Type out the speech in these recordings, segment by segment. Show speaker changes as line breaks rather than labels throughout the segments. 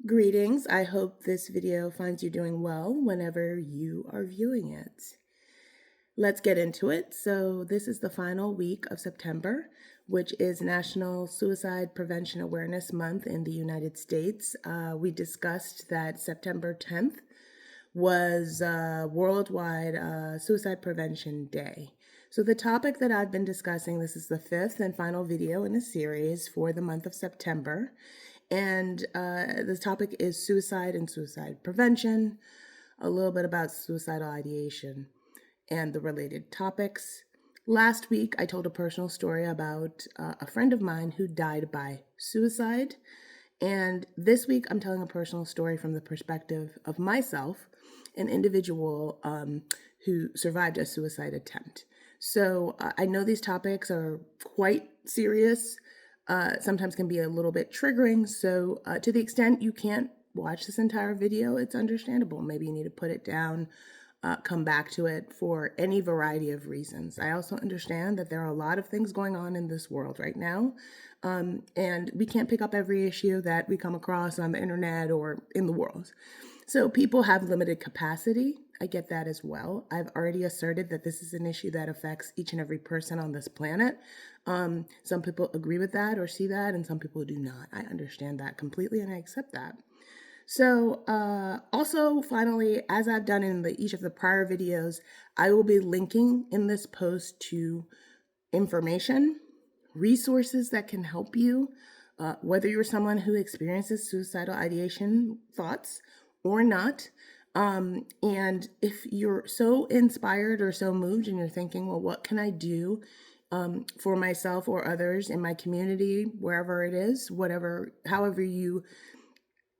Greetings. I hope this video finds you doing well whenever you are viewing it. Let's get into it. So this is the final week of September, which is National Suicide Prevention Awareness Month in the United States. We discussed that September 10th was Worldwide Suicide Prevention Day. So the topic that I've been discussing, this is the fifth and final video in a series for the month of September. And the topic is suicide and suicide prevention, a little bit about suicidal ideation and the related topics. Last week, I told a personal story about a friend of mine who died by suicide. And this week, I'm telling a personal story from the perspective of myself, an individual who survived a suicide attempt. So I know these topics are quite serious, sometimes can be a little bit triggering. So to the extent you can't watch this entire video, it's understandable. Maybe you need to put it down, come back to it for any variety of reasons. I also understand that there are a lot of things going on in this world right now, and we can't pick up every issue that we come across on the internet or in the world. So people have limited capacity. I get that as well. I've already asserted that this is an issue that affects each and every person on this planet. Some people agree with that or see that, and some people do not. I understand that completely, and I accept that. So also, finally, as I've done in each of the prior videos, I will be linking in this post to information, resources that can help you, whether you're someone who experiences suicidal ideation thoughts or not. And if you're so inspired or so moved and you're thinking, well, what can I do for myself or others in my community, wherever it is, however you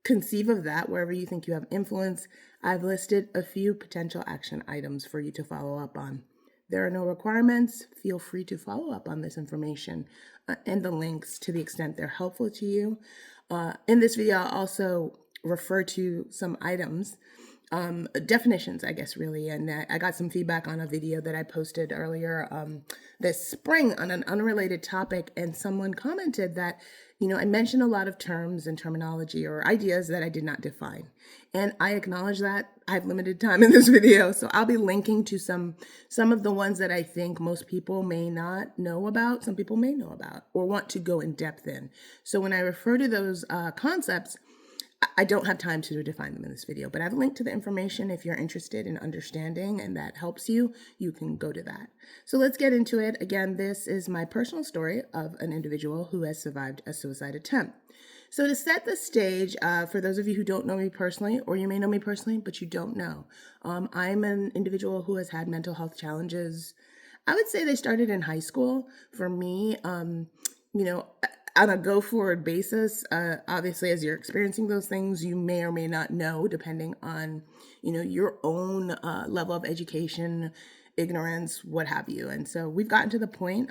conceive of that, wherever you think you have influence, I've listed a few potential action items for you to follow up on. There are no requirements. Feel free to follow up on this information and the links to the extent they're helpful to you. In this video, I'll also refer to some items, definitions, I guess, really. And I got some feedback on a video that I posted earlier this spring on an unrelated topic. And someone commented that, I mentioned a lot of terms and terminology or ideas that I did not define. And I acknowledge that. I have limited time in this video, so I'll be linking to some of the ones that I think most people may not know about, some people may know about, or want to go in depth in. So when I refer to those concepts, I don't have time to define them in this video, but I've linked to the information. If you're interested in understanding and that helps you, you can go to that. So let's get into it. Again, this is my personal story of an individual who has survived a suicide attempt. So to set the stage, for those of you who don't know me personally, or you may know me personally, but you don't know, I'm an individual who has had mental health challenges. I would say they started in high school. For me, on a go-forward basis, obviously, as you're experiencing those things, you may or may not know, depending on, your own level of education, ignorance, what have you. And so we've gotten to the point,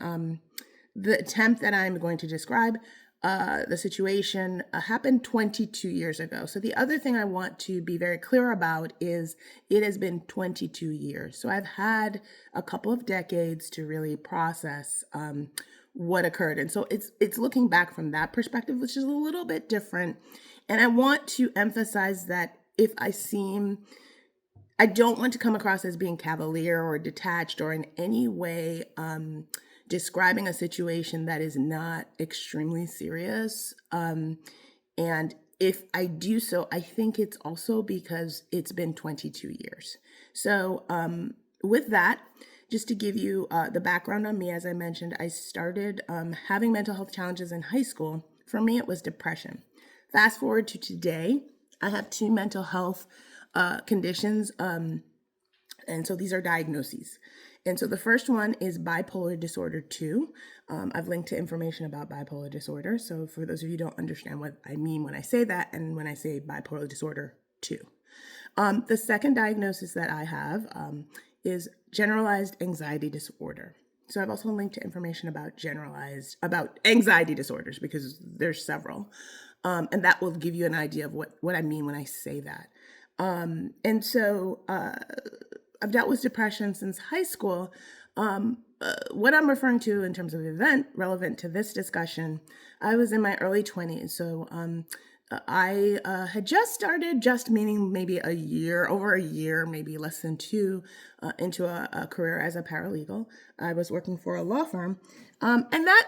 the attempt that I'm going to describe, the situation happened 22 years ago. So the other thing I want to be very clear about is it has been 22 years. So I've had a couple of decades to really process what occurred. And so it's looking back from that perspective, which is a little bit different. And I want to emphasize that I don't want to come across as being cavalier or detached or in any way describing a situation that is not extremely serious. And if I do so, I think it's also because it's been 22 years. So with that, just to give you the background on me, as I mentioned, I started having mental health challenges in high school. For me, it was depression. Fast forward to today, I have two mental health conditions, and so these are diagnoses. And so the first one is bipolar disorder 2. I've linked to information about bipolar disorder. So for those of you who don't understand what I mean when I say that and when I say bipolar disorder 2. The second diagnosis that I have is generalized anxiety disorder. So I've also linked to information about anxiety disorders because there's several. And that will give you an idea of what I mean when I say that. And so I've dealt with depression since high school. What I'm referring to in terms of event relevant to this discussion, I was in my early 20s. So I had just started, just meaning maybe over a year, maybe less than two, into a career as a paralegal. I was working for a law firm, and that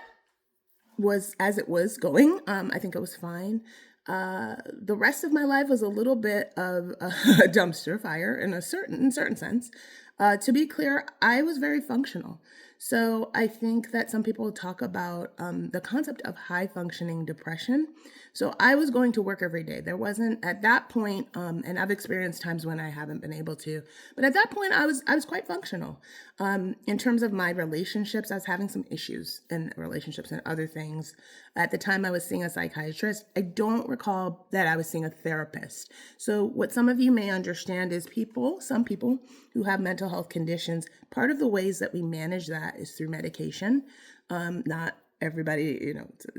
was as it was going. I think it was fine. The rest of my life was a little bit of a dumpster fire in a certain sense. To be clear, I was very functional. So I think that some people talk about the concept of high functioning depression. So I was going to work every day. There wasn't at that point, and I've experienced times when I haven't been able to, but at that point I was quite functional. In terms of my relationships, I was having some issues in relationships and other things. At the time I was seeing a psychiatrist. I don't recall that I was seeing a therapist. So what some of you may understand is some people who have mental health conditions, part of the ways that we manage that is through medication. Not everybody,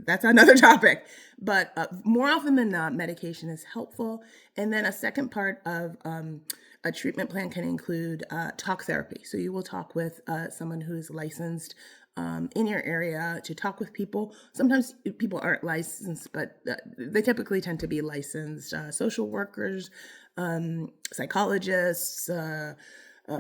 that's another topic, but more often than not, medication is helpful. And then a second part of a treatment plan can include talk therapy. So you will talk with someone who is licensed in your area to talk with people. Sometimes people aren't licensed, but they typically tend to be licensed social workers, psychologists,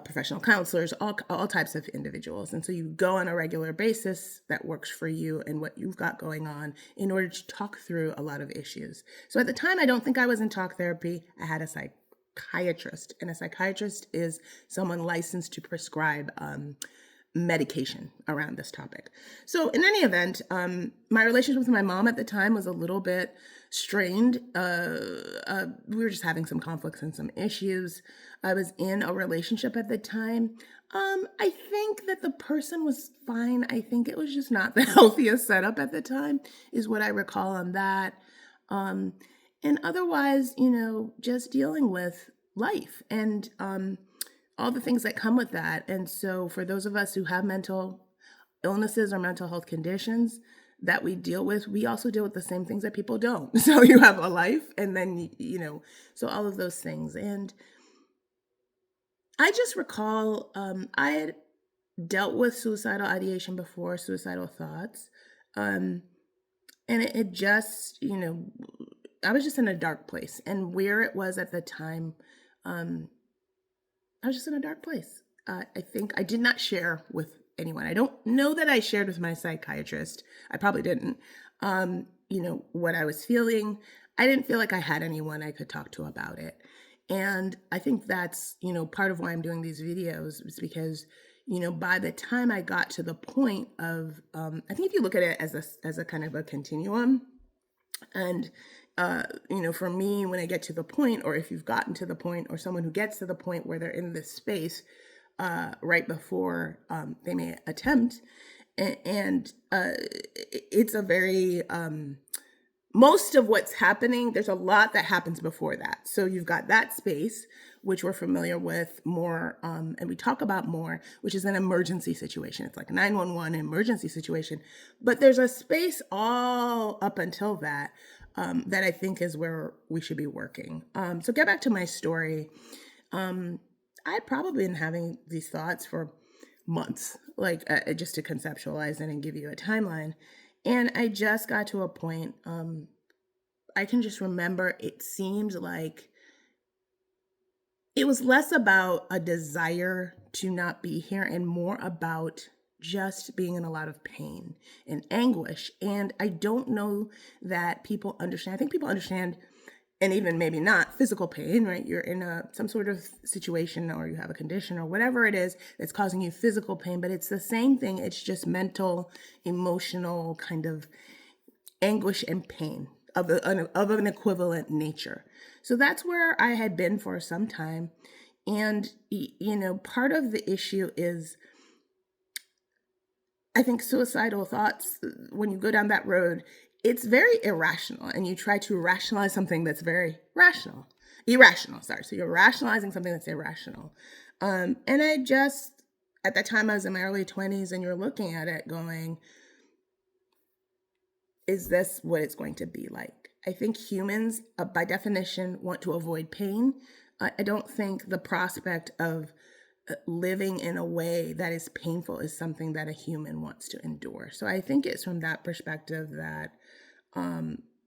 professional counselors, all types of individuals. And so you go on a regular basis that works for you and what you've got going on in order to talk through a lot of issues. So at the time, I don't think I was in talk therapy. I had a psychiatrist, and a psychiatrist is someone licensed to prescribe medication around this topic. So in any event, my relationship with my mom at the time was a little bit strained. We were just having some conflicts and some issues. I was in a relationship at the time. I think that the person was fine. I think it was just not the healthiest setup at the time, is what I recall on that. And otherwise, just dealing with life and all the things that come with that. And so for those of us who have mental illnesses or mental health conditions that we deal with, we also deal with the same things that people don't. So you have a life, and then, so all of those things. And I just recall I had dealt with suicidal ideation before, suicidal thoughts. And it just, I was just in a dark place. And where it was at the time, I was just in a dark place. I think I did not share with anyone. I don't know that I shared with my psychiatrist. I probably didn't. What I was feeling. I didn't feel like I had anyone I could talk to about it. And I think that's, part of why I'm doing these videos, is because, by the time I got to the point of, I think if you look at it as a kind of a continuum, and for me, when I get to the point, or if you've gotten to the point, or someone who gets to the point where they're in this space right before they may attempt, and it's a very most of what's happening, there's a lot that happens before that. So you've got that space, which we're familiar with more, and we talk about more, which is an emergency situation. It's like a 911 emergency situation. But there's a space all up until that that I think is where we should be working. So get back to my story. I'd probably been having these thoughts for months, like just to conceptualize it and give you a timeline. And I just got to a point, I can just remember it seemed like it was less about a desire to not be here and more about just being in a lot of pain and anguish. And I don't know that people understand. I think people understand, and even maybe not, physical pain, right? You're in some sort of situation, or you have a condition or whatever it is that's causing you physical pain, but it's the same thing. It's just mental, emotional kind of anguish and pain of an equivalent nature. So that's where I had been for some time. And, part of the issue is, I think suicidal thoughts, when you go down that road, it's very irrational, and you try to rationalize something that's very irrational. So you're rationalizing something that's irrational. And at that time I was in my early 20s, and you're looking at it going, is this what it's going to be like? I think humans, by definition, want to avoid pain. I don't think the prospect of living in a way that is painful is something that a human wants to endure. So I think it's from that perspective that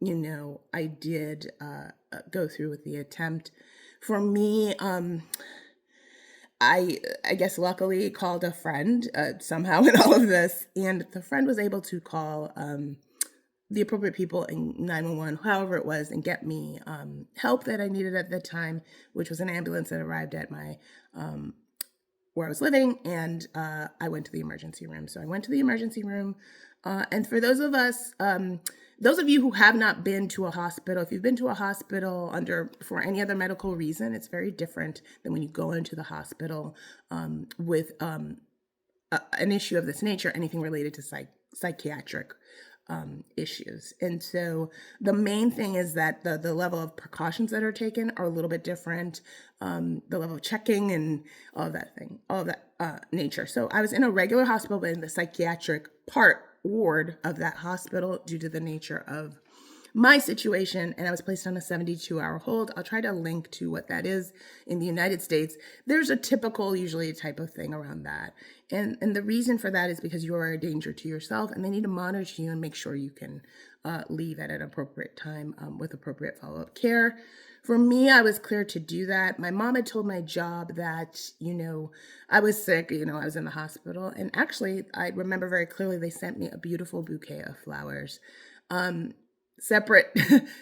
I did go through with the attempt. For me, I guess luckily called a friend somehow in all of this, and the friend was able to call the appropriate people in 911, however it was, and get me help that I needed at the time, which was an ambulance that arrived at my where I was living, and I went to the emergency room. So I went to the emergency room, and for those of you who have not been to a hospital, if you've been to a hospital for any other medical reason, it's very different than when you go into the hospital with an issue of this nature, anything related to psychiatric issues. And so the main thing is that the level of precautions that are taken are a little bit different. The level of checking and all of that nature. So I was in a regular hospital, but in the psychiatric ward of that hospital due to the nature of my situation, and I was placed on a 72-hour hold. I'll try to link to what that is in the United States. There's a typical, usually type of thing around that. And the reason for that is because you are a danger to yourself, and they need to monitor you and make sure you can leave at an appropriate time with appropriate follow-up care. For me, I was cleared to do that. My mom had told my job that, I was sick, I was in the hospital. And actually, I remember very clearly they sent me a beautiful bouquet of flowers. Separate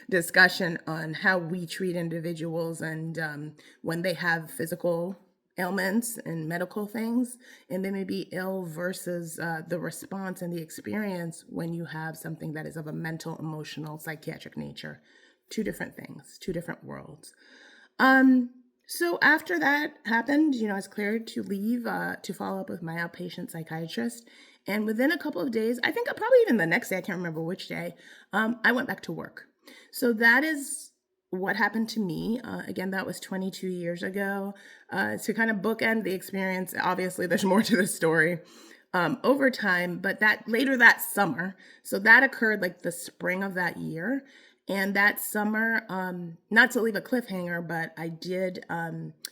discussion on how we treat individuals and when they have physical ailments and medical things, and they may be ill versus the response and the experience when you have something that is of a mental, emotional, psychiatric nature. Two different things, two different worlds. So after that happened, I was cleared to leave to follow up with my outpatient psychiatrist. And within a couple of days, I think probably even the next day, I can't remember which day, I went back to work. So that is what happened to me. Again, that was 22 years ago. To kind of bookend the experience, obviously there's more to the story over time, but later that summer, so that occurred like the spring of that year. And that summer, not to leave a cliffhanger, but I did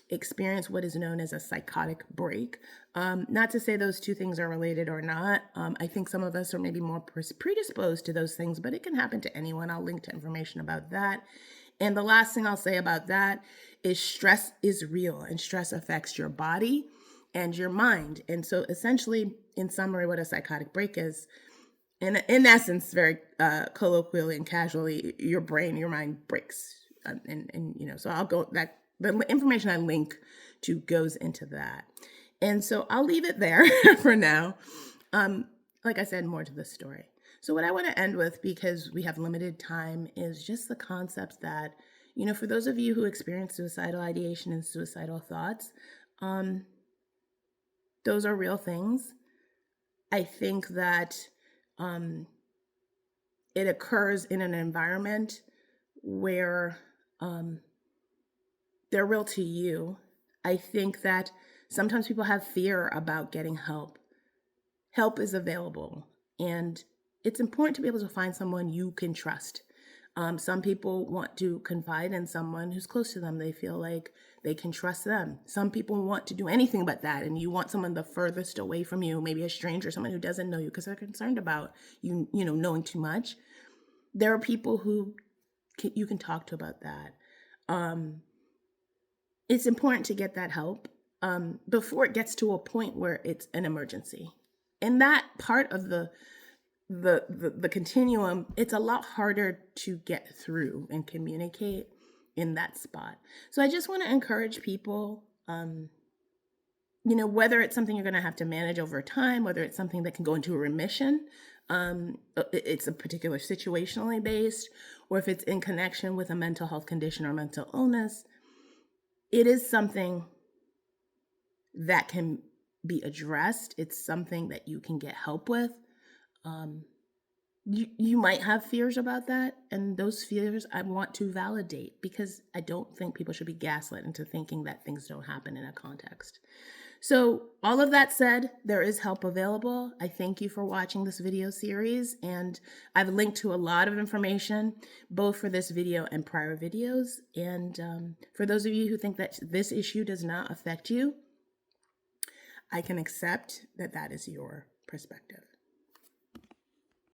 experience what is known as a psychotic break. Not to say those two things are related or not. I think some of us are maybe more predisposed to those things, but it can happen to anyone. I'll link to information about that. And the last thing I'll say about that is stress is real, and stress affects your body and your mind. And so essentially, in summary, what a psychotic break is, in essence, very colloquially and casually, your mind breaks. So I'll go that the information I link to goes into that. And so I'll leave it there for now. Like I said, more to the story. So what I want to end with, because we have limited time, is just the concepts that, for those of you who experience suicidal ideation and suicidal thoughts, those are real things. I think that it occurs in an environment where they're real to you. I think that sometimes people have fear about getting help. Help is available, and it's important to be able to find someone you can trust. Some people want to confide in someone who's close to them. They feel like they can trust them. Some people want to do anything but that, and you want someone the furthest away from you, maybe a stranger, someone who doesn't know you, because they're concerned about you, knowing too much. There are people who you can talk to about that. It's important to get that help before it gets to a point where it's an emergency. And that part of the continuum, it's a lot harder to get through and communicate in that spot. So I just want to encourage people, whether it's something you're going to have to manage over time, whether it's something that can go into a remission, it's a particular situationally based, or if it's in connection with a mental health condition or mental illness, it is something that can be addressed. It's something that you can get help with. You might have fears about that, and those fears I want to validate, because I don't think people should be gaslit into thinking that things don't happen in a context. So all of that said, there is help available. I thank you for watching this video series, and I've linked to a lot of information, both for this video and prior videos. And for those of you who think that this issue does not affect you, I can accept that that is your perspective.